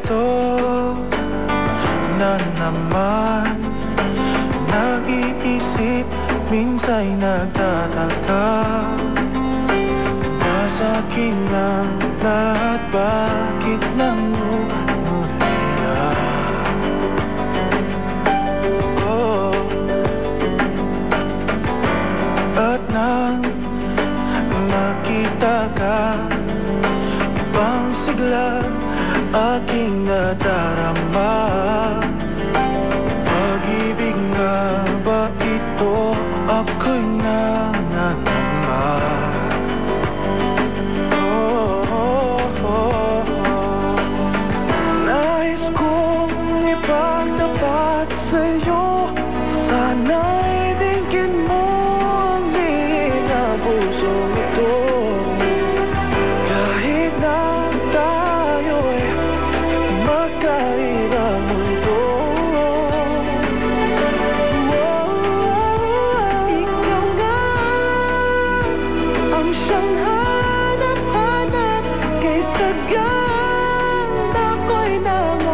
ito na naman. Nag-iisip, minsa'y nagtataka. Nasa akin ang lahat, bakit nangungulila? Oh. At nang makita ka, ibang sigla aking nadarama. Pag-ibig nga ba ito? Ako'y nangangamba. Nais kong ipagtapat sa'yo, sana'y dinggin mo ang lihim na pusong ito. Kahit na tayo'y magkaibang mundo, ikaw nga ang siyang hanap-hanap. Kay tagang ako'y nangangamba.